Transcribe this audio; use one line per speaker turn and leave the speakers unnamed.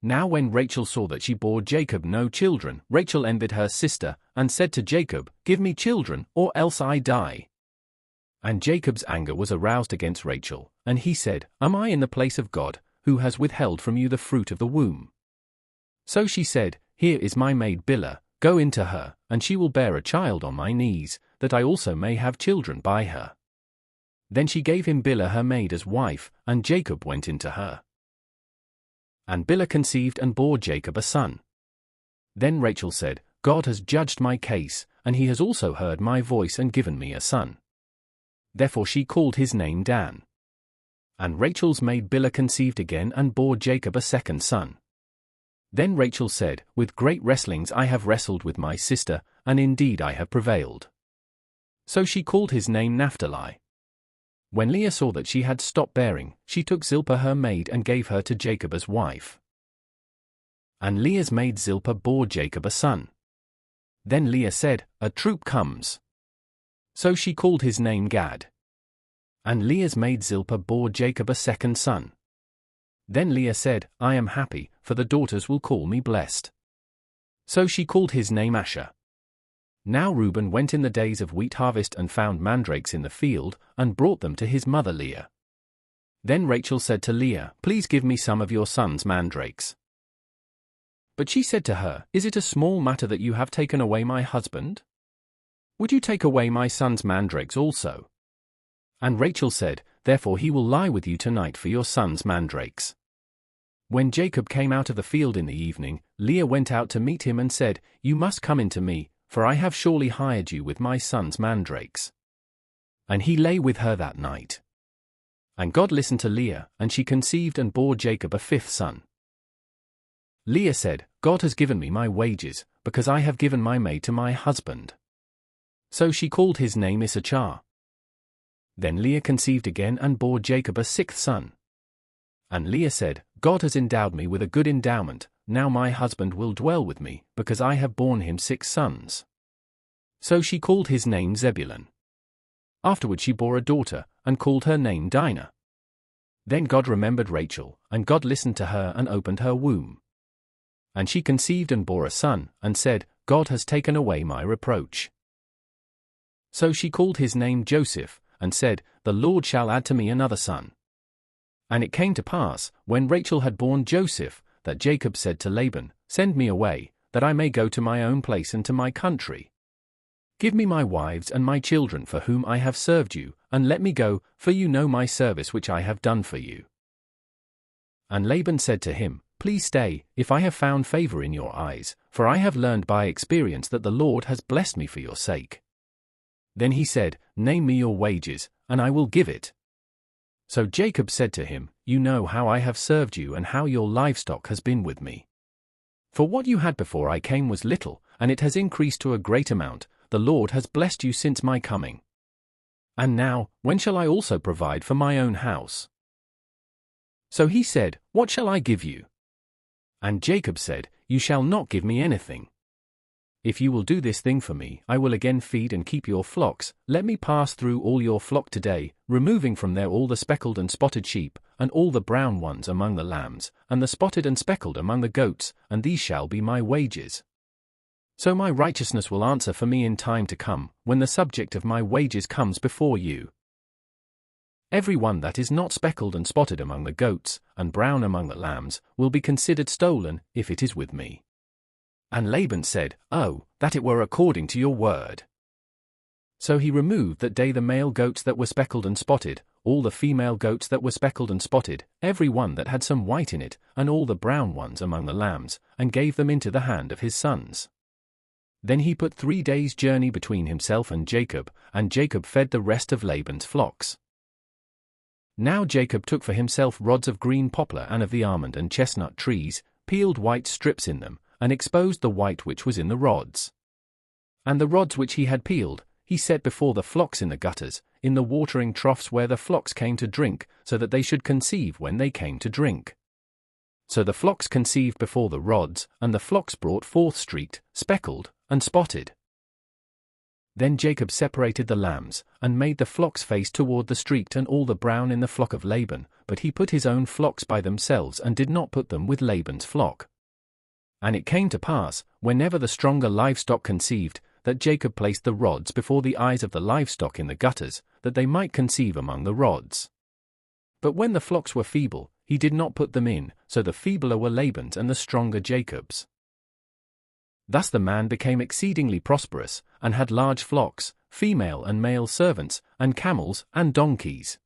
Now when Rachel saw that she bore Jacob no children, Rachel envied her sister, and said to Jacob, "Give me children, or else I die." And Jacob's anger was aroused against Rachel, and he said, "Am I in the place of God, who has withheld from you the fruit of the womb?" So she said, "Here is my maid Bilhah, go into her, and she will bear a child on my knees, that I also may have children by her." Then she gave him Bilhah her maid as wife, and Jacob went into her. And Bilhah conceived and bore Jacob a son. Then Rachel said, "God has judged my case, and he has also heard my voice and given me a son." Therefore she called his name Dan. And Rachel's maid Bilhah conceived again and bore Jacob a second son. Then Rachel said, "With great wrestlings I have wrestled with my sister, and indeed I have prevailed." So she called his name Naphtali. When Leah saw that she had stopped bearing, she took Zilpah her maid and gave her to Jacob as wife. And Leah's maid Zilpah bore Jacob a son. Then Leah said, "A troop comes." So she called his name Gad. And Leah's maid Zilpah bore Jacob a second son. Then Leah said, "I am happy, for the daughters will call me blessed." So she called his name Asher. Now Reuben went in the days of wheat harvest and found mandrakes in the field, and brought them to his mother Leah. Then Rachel said to Leah, "Please give me some of your son's mandrakes." But she said to her, "Is it a small matter that you have taken away my husband? Would you take away my son's mandrakes also?" And Rachel said, "Therefore he will lie with you tonight for your son's mandrakes." When Jacob came out of the field in the evening, Leah went out to meet him and said, "You must come in to me, for I have surely hired you with my son's mandrakes." And he lay with her that night. And God listened to Leah, and she conceived and bore Jacob a fifth son. Leah said, "God has given me my wages, because I have given my maid to my husband." So she called his name Issachar. Then Leah conceived again and bore Jacob a sixth son. And Leah said, "God has endowed me with a good endowment, now my husband will dwell with me, because I have borne him 6 sons. So she called his name Zebulun. Afterward she bore a daughter, and called her name Dinah. Then God remembered Rachel, and God listened to her and opened her womb. And she conceived and bore a son, and said, "God has taken away my reproach." So she called his name Joseph, and said, "The Lord shall add to me another son." And it came to pass, when Rachel had borne Joseph, that Jacob said to Laban, "Send me away, that I may go to my own place and to my country. Give me my wives and my children for whom I have served you, and let me go, for you know my service which I have done for you." And Laban said to him, "Please stay, if I have found favor in your eyes, for I have learned by experience that the Lord has blessed me for your sake." Then he said, "Name me your wages, and I will give it." So Jacob said to him, "You know how I have served you and how your livestock has been with me. For what you had before I came was little, and it has increased to a great amount. The Lord has blessed you since my coming. And now, when shall I also provide for my own house?" So he said, "What shall I give you?" And Jacob said, "You shall not give me anything. If you will do this thing for me, I will again feed and keep your flocks. Let me pass through all your flock today, removing from there all the speckled and spotted sheep, and all the brown ones among the lambs, and the spotted and speckled among the goats, and these shall be my wages. So my righteousness will answer for me in time to come, when the subject of my wages comes before you. Every one that is not speckled and spotted among the goats, and brown among the lambs, will be considered stolen, if it is with me." And Laban said, "Oh, that it were according to your word." So he removed that day the male goats that were speckled and spotted, all the female goats that were speckled and spotted, every one that had some white in it, and all the brown ones among the lambs, and gave them into the hand of his sons. Then he put 3 days' journey between himself and Jacob fed the rest of Laban's flocks. Now Jacob took for himself rods of green poplar and of the almond and chestnut trees, peeled white strips in them, and exposed the white which was in the rods. And the rods which he had peeled, he set before the flocks in the gutters, in the watering troughs where the flocks came to drink, so that they should conceive when they came to drink. So the flocks conceived before the rods, and the flocks brought forth streaked, speckled, and spotted. Then Jacob separated the lambs, and made the flocks face toward the street and all the brown in the flock of Laban, but he put his own flocks by themselves and did not put them with Laban's flock. And it came to pass, whenever the stronger livestock conceived, that Jacob placed the rods before the eyes of the livestock in the gutters, that they might conceive among the rods. But when the flocks were feeble, he did not put them in, so the feebler were Laban's and the stronger Jacob's. Thus the man became exceedingly prosperous, and had large flocks, female and male servants, and camels and donkeys.